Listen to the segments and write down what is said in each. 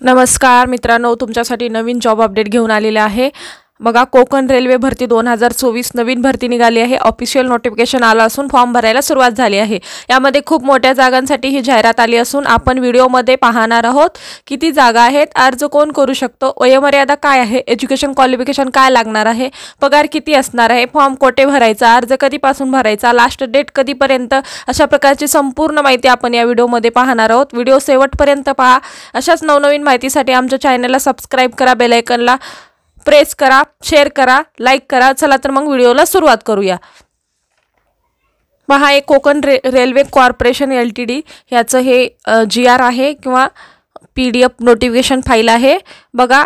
नमस्कार मित्रांनो, तुमच्यासाठी नवीन जॉब अपडेट घेऊन आलेले आहे। बघा, कोकण रेल्वे भरती 2024 नवीन भरती निघाली आहे। ऑफिशियल नोटिफिकेशन आला असून फॉर्म भरायला सुरुवात झाली आहे। यामध्ये खूप मोठ्या जागांसाठी ही जाहिरात आली असून आपण व्हिडिओमध्ये पाहणार आहोत किती जागा आहेत, अर्ज कोण करू शकतो, वयोमर्यादा काय आहे, एज्युकेशन क्वालिफिकेशन काय लागणार आहे, पगार किती असणार आहे, फॉर्म कोठे भरायचा, अर्ज कधीपासून भरायचा, लास्ट डेट कधीपर्यंत, अशा प्रकारची संपूर्ण माहिती आपण या व्हिडिओमध्ये पाहणार आहोत। व्हिडिओ शेवटपर्यंत पहा। अशाच नवनवीन माहितीसाठी आमच्या चॅनलला सबस्क्राइब करा, बेल आयकॉनला प्रेस करा, शेअर करा, लाईक करा। चला तर मग व्हिडिओला सुरुवात करूया। पहा, एक कोकण रेल्वे कॉर्पोरेशन LTD याचं हे GR आहे किंवा PDF नोटिफिकेशन फाईल आहे। बघा,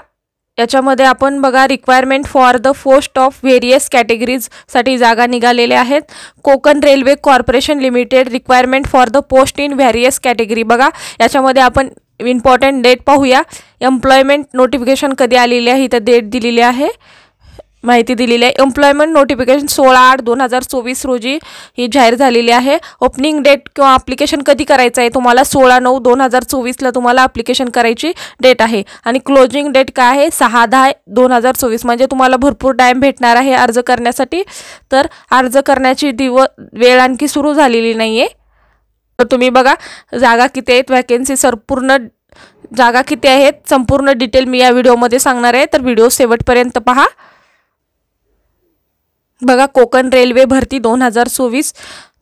याच्यामध्ये आपण बघा requirement for the post of various categories साठी जागा निघालेल्या आहेत। Konkan railway corporation limited requirement for the post in various category. बघा, याच्यामध्ये आपण इम्पॉर्टंट डेट पाहूया। एम्प्लॉयमेंट नोटिफिकेशन कधी आलेली आहे इथे डेट दिलेली आहे, माहिती दिलेली आहे। एम्प्लॉयमेंट नोटिफिकेशन 16/8/2024 रोजी ही जाहीर झालेली आहे। ओपनिंग डेट किंवा ॲप्लिकेशन कधी करायचं आहे तुम्हाला 16/9/2024 ला तुम्हाला ॲप्लिकेशन करायची डेट आहे। आणि क्लोजिंग डेट काय आहे 6/10/2024, म्हणजे तुम्हाला भरपूर टाईम भेटणार आहे अर्ज करण्यासाठी। तर अर्ज करण्याची वेळ आणखी सुरू झालेली नाही आहे। तर तुम्ही बघा जागा किती आहेत, वॅकन्सी संपूर्ण जागा किती आहेत, संपूर्ण डिटेल मी या व्हिडिओमध्ये सांगणार आहे, तर व्हिडिओ शेवटपर्यंत पहा। बघा, कोकण रेल्वे भरती 2024।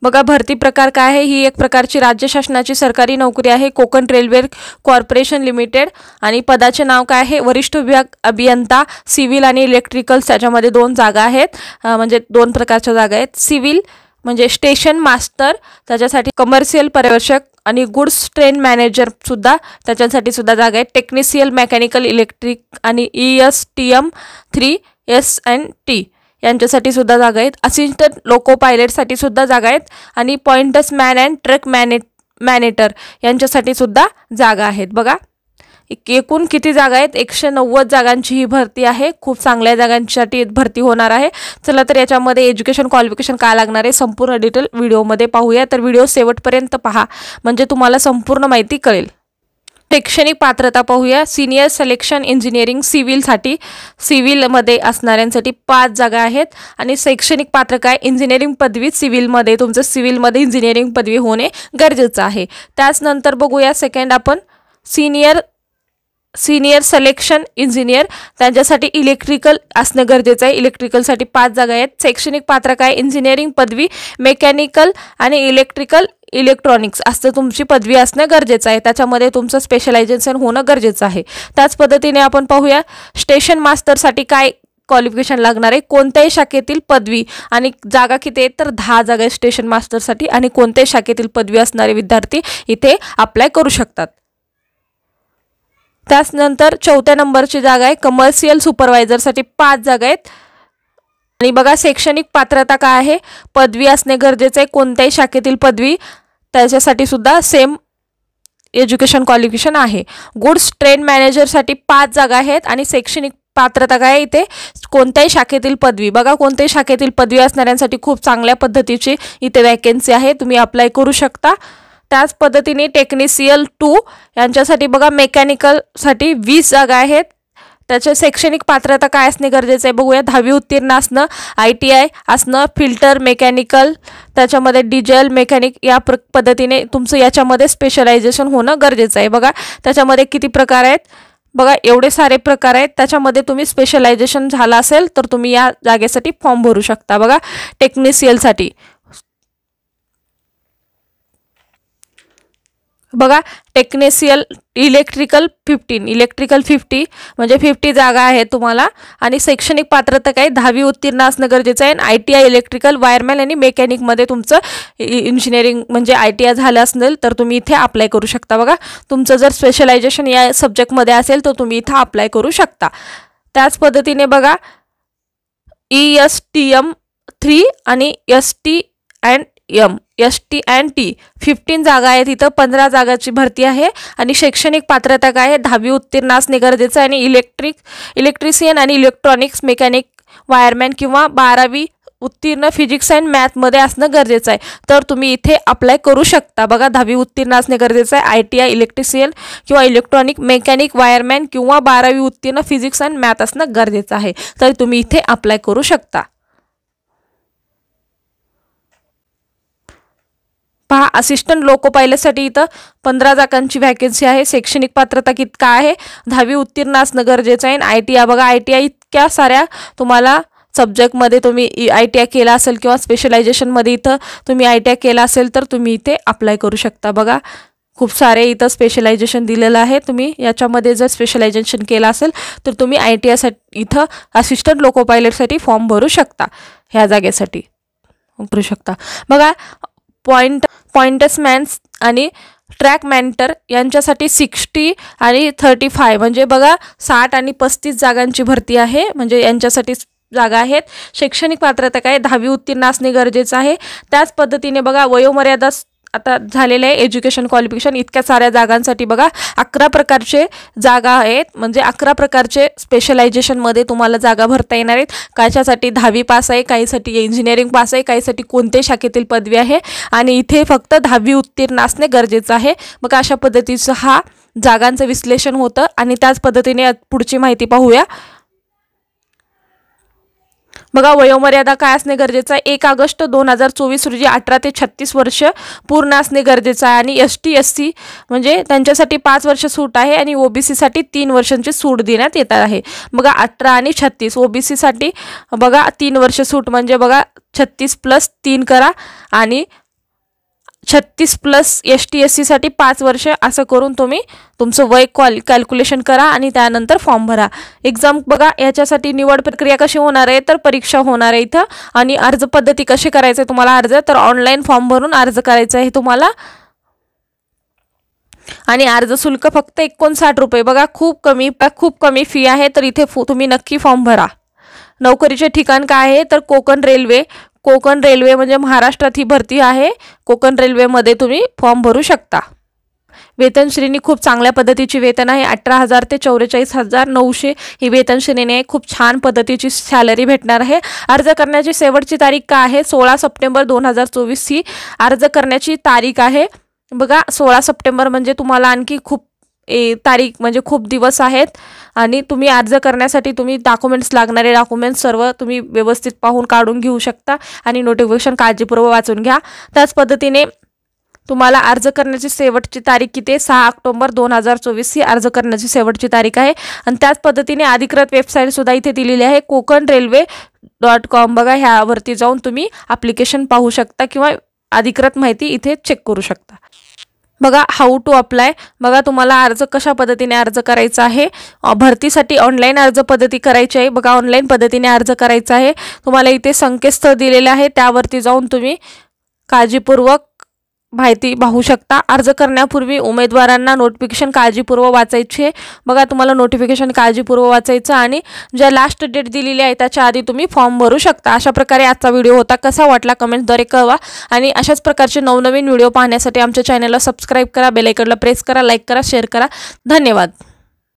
बघा, भरती प्रकार काय आहे, ही एक प्रकारची राज्य शासनाची सरकारी नोकरी आहे। कोकण रेल्वे कॉर्पोरेशन लिमिटेड आणि पदाचे नाव काय आहे, वरिष्ठ विभाग अभियंता सिव्हिल आणि इलेक्ट्रिकल। त्याच्यामध्ये 2 जागा आहेत, म्हणजे 2 प्रकारच्या जागा आहेत। सिव्हिल म्हणजे स्टेशन मास्टर, त्याच्यासाठी कमर्शियल पर्यवेक्षक आणि गुड्स ट्रेन मॅनेजर सुद्धा त्याच्यासाठी सुद्धा जागा आहेत। टेक्निशियल मेकॅनिकल इलेक्ट्रिक आणि ESTM 3 S&T यांच्यासाठी सुद्धा जागा आहेत। असिस्टंट लोको पायलटसाठी सुद्धा जागा आहेत आणि पॉइंटर्स मॅन अँड ट्रक मॅनेटर यांच्यासाठी सुद्धा जागा आहेत। बघा, एकूण किती जागा आहेत, 190 जागांची ही भरती आहे। खूप चांगल्या जागांसाठी भरती होणार आहे। चला तर याच्यामध्ये एज्युकेशन क्वालिफिकेशन काय लागणार आहे संपूर्ण डिटेल व्हिडिओमध्ये पाहूया, तर व्हिडिओ शेवटपर्यंत पहा म्हणजे तुम्हाला संपूर्ण माहिती कळेल। शैक्षणिक पात्रता पाहूया। सिनियर सिलेक्शन इंजिनिअरिंग सिव्हिलसाठी, सिव्हिलमध्ये असणाऱ्यांसाठी 5 जागा आहेत आणि शैक्षणिक पात्र काय, इंजिनिअरिंग पदवी सिव्हिलमध्ये, तुमचं सिव्हिलमध्ये इंजिनिअरिंग पदवी होणे गरजेचं आहे। त्याचनंतर बघूया सेकंड आपण सिनियर सिलेक्शन इंजिनियर, त्यांच्यासाठी इलेक्ट्रिकल असणं गरजेचं आहे। इलेक्ट्रिकलसाठी 5 जागा आहेत। शैक्षणिक पात्र काय, इंजिनिअरिंग पदवी मेकॅनिकल आणि इलेक्ट्रॉनिक्स असं तुमची पदवी असणं गरजेचं आहे, त्याच्यामध्ये तुमचं स्पेशलायझेशन होणं गरजेचं आहे। त्याच पद्धतीने आपण पाहूया स्टेशन मास्टरसाठी काय क्वालिफिकेशन लागणार आहे, कोणत्याही शाखेतील पदवी आणि जागा किती आहेत, तर 10 जागा आहेत स्टेशन मास्टरसाठी आणि कोणत्याही शाखेतील पदवी असणारे विद्यार्थी इथे अप्लाय करू शकतात। त्यानंतर 4थ्या नंबरची जागा आहे कमर्शियल सुपरवायझरसाठी 5 जागा आहेत। आणि बघा, शैक्षणिक पात्रता काय आहे, पदवी असणे गरजेचे आहे, कोणत्याही शाखेतील पदवी, त्याच्यासाठी सुद्धा सेम एज्युकेशन क्वालिफिकेशन आहे। गुड्स ट्रेन मॅनेजरसाठी 5 जागा आहेत आणि शैक्षणिक पात्रता काय इथे कोणत्याही शाखेतील पदवी। बघा, कोणत्याही शाखेतील पदवी असणाऱ्यांसाठी खूप चांगल्या पद्धतीची इथे वॅकन्सी आहे, तुम्ही अप्लाय करू शकता। त्याच पद्धतीने टेक्निशियल 2 यांच्यासाठी बघा मेकॅनिकलसाठी 20 जागा आहेत। त्याच्या शैक्षणिक पात्रता काय असणे गरजेचं आहे बघूया। 10वी उत्तीर्ण असणं, ITI असणं, फिल्टर मेकॅनिकल, त्याच्यामध्ये डिझेल मेकॅनिक या पद्धतीने तुमचं याच्यामध्ये स्पेशलायझेशन होणं गरजेचं आहे। बघा, त्याच्यामध्ये किती प्रकार आहेत, बघा एवढे सारे प्रकार आहेत, त्याच्यामध्ये तुम्ही स्पेशलायझेशन झालं असेल तर तुम्ही या जागेसाठी फॉर्म भरू शकता। बघा, टेक्निशियलसाठी बघा टेक्निशियल इलेक्ट्रिकल 50 म्हणजे 50 जागा आहेत तुम्हाला। आणि शैक्षणिक पात्रता काय 10वी उत्तीर्ण असणं गरजेचं आहे। ITI इलेक्ट्रिकल वायरमॅन आणि मेकॅनिकमध्ये तुमचं इंजिनिअरिंग म्हणजे ITI झालं असेल तर तुम्ही इथे अप्लाय करू शकता। बघा, तुमचं जर स्पेशलायझेशन या सब्जेक्टमध्ये असेल तर तुम्ही इथे अप्लाय करू शकता। त्याच पद्धतीने बघा ESTM 3 आणि ST&T 15 जागा आहेत, इथं 15 जागाची भरती आहे। आणि शैक्षणिक पात्रता काय आहे 10वी उत्तीर्ण असणे गरजेचं आहे आणि इलेक्ट्रिशियन आणि इलेक्ट्रॉनिक्स मेकॅनिक वायरमॅन किंवा 12वी उत्तीर्ण फिजिक्स अँड मॅथमध्ये असणं गरजेचं आहे, तर तुम्ही इथे अप्लाय करू शकता. बघा 10वी उत्तीर्ण असणे गरजेचं आहे. ITI इलेक्ट्रिशियन किंवा इलेक्ट्रॉनिक मेकॅनिक वायरमॅन किंवा 12वी उत्तीर्ण फिजिक्स अँड मॅथ असणं गरजेचं आहे, तर तुम्ही इथे अप्लाय करू शकता. पहा, असिस्टंट लोको पायलटसाठी इथं 15 जागांची व्हॅकन्सी आहे. शैक्षणिक पात्रता काय आहे? 10वी उत्तीर्ण असणं गरजेचं आहे. ITI बघा, ITI इतक्या साऱ्या तुम्हाला सब्जेक्टमध्ये तुम्ही ITI केला असेल किंवा स्पेशलायझेशनमध्ये इथं तुम्ही ITI केला असेल तर तुम्ही इथे अप्लाय करू शकता. बघा खूप सारे इथं स्पेशलायझेशन दिलेलं आहे. तुम्ही याच्यामध्ये जर स्पेशलायझेशन केलं असेल तर तुम्ही ITI साठी इथं असिस्टंट लोको पायलटसाठी फॉर्म भरू शकता. ह्या जागेसाठी करू शकता. बघा पॉइंटर्समॅन्स आणि ट्रॅक मॅन्टर यांच्यासाठी 60 आणि 35 म्हणजे बघा 60 आणि 35 जागांची भरती आहे. म्हणजे यांच्यासाठी जागा आहेत. शैक्षणिक पात्रता काय? 10वी उत्तीर्ण असणे गरजेचं आहे. त्याच पद्धतीने बघा वयोमर्यादा आता झालेले आहे. एज्युकेशन क्वालिफिकेशन इतक्या साऱ्या जागांसाठी बघा 11 प्रकारचे जागा आहेत. म्हणजे 11 प्रकारचे स्पेशलायझेशनमध्ये तुम्हाला जागा भरता येणार आहेत. कायच्यासाठी 10वी पास आहे, काहीसाठी इंजिनिअरिंग पास आहे, काहीसाठी कोणत्याही शाखेतील पदवी आहे आणि इथे फक्त 10वी उत्तीर्ण असणे गरजेचं आहे. मग अशा पद्धतीचं हा जागांचं विश्लेषण होतं आणि त्याच पद्धतीने पुढची माहिती पाहूया. बघा वयोमर्यादा काय असणे गरजेचं आहे? 1 ऑगस्ट 2024 रोजी 18 ते 36 वर्ष पूर्ण असणे गरजेचं आहे. आणि ST SC म्हणजे त्यांच्यासाठी 5 वर्ष सूट आहे आणि OBC साठी 3 वर्षांची सूट देण्यात येत आहे. बघा 18 आणि 36 OBC साठी बघा 3 वर्ष सूट म्हणजे बघा 36 + 3 करा आणि 36 + ST SC साठी 5 वर्ष असं करून तुम्ही तुमचं वय कॅल्क्युलेशन करा आणि त्यानंतर फॉर्म भरा. एक्झाम बघा याच्यासाठी निवड प्रक्रिया कशी होणार आहे? तर परीक्षा होणार आहे इथं. आणि अर्ज पद्धती कशी करायचं आहे तुम्हाला? अर्ज तर ऑनलाईन फॉर्म भरून अर्ज करायचा आहे तुम्हाला. आणि अर्ज शुल्क फक्त 59 रुपये. बघा खूप कमी फी आहे, तर इथे तुम्ही नक्की फॉर्म भरा. नोकरीचे ठिकाण काय आहे? तर कोकण रेल्वे म्हणजे महाराष्ट्रात ही भरती आहे. कोकण रेल्वेमध्ये तुम्ही फॉर्म भरू शकता. वेतन श्रेणी खूप चांगल्या पद्धतीची वेतन आहे. 18,000 ते 44,900 ही वेतन श्रेणी आहे. खूप छान पद्धतीची सॅलरी भेटणार आहे. अर्ज करण्याची शेवटची तारीख काय आहे? 16 सप्टेंबर 2024 ही अर्ज करण्याची तारीख आहे. बघा 16 सप्टेंबर म्हणजे तुम्हाला आणखी खूप तारीख म्हणजे खूप दिवस आहेत. आणि तुम्ही अर्ज करण्यासाठी तुम्ही लागणारे डॉक्युमेंट्स सर्व तुम्ही व्यवस्थित पाहून काढून घेऊ शकता आणि नोटिफिकेशन काळजीपूर्वक वाचून घ्या. त्याच पद्धतीने तुम्हाला अर्ज करण्याची शेवटची तारीख किती आहे? 6 ऑक्टोबर 2024 ही अर्ज करण्याची शेवटची तारीख आहे. आणि त्याच पद्धतीने अधिकृत वेबसाईटसुद्धा इथे दिलेली आहे kokanrailway.com. बघा ह्यावरती जाऊन तुम्ही ॲप्लिकेशन पाहू शकता किंवा अधिकृत माहिती इथे चेक करू शकता. बघा हाऊ टू अप्लाय. बघा तुम्हाला अर्ज कशा पद्धतीने अर्ज करायचा आहे? भरतीसाठी ऑनलाईन अर्ज पद्धती करायची आहे. बघा ऑनलाईन पद्धतीने अर्ज करायचा आहे. तुम्हाला इथे संकेतस्थळ दिलेले आहे, त्यावरती जाऊन तुम्ही काळजीपूर्वक माहिती पाहू शकता. अर्ज करण्यापूर्वी उमेदवारांना नोटिफिकेशन काळजीपूर्वक वाचायचे. बघा तुम्हाला नोटिफिकेशन काळजीपूर्वक वाचायचं आणि ज्या लास्ट डेट दिलेली आहे त्याच्या आधी तुम्ही फॉर्म भरू शकता. अशा प्रकारे आजचा व्हिडिओ होता. कसा वाटला कमेंटद्वारे कळवा. आणि अशाच प्रकारचे नवनवीन व्हिडिओ पाहण्यासाठी आमच्या चॅनलला सबस्क्राईब करा, बेल आयकॉनला प्रेस करा, लाईक करा, शेअर करा. धन्यवाद.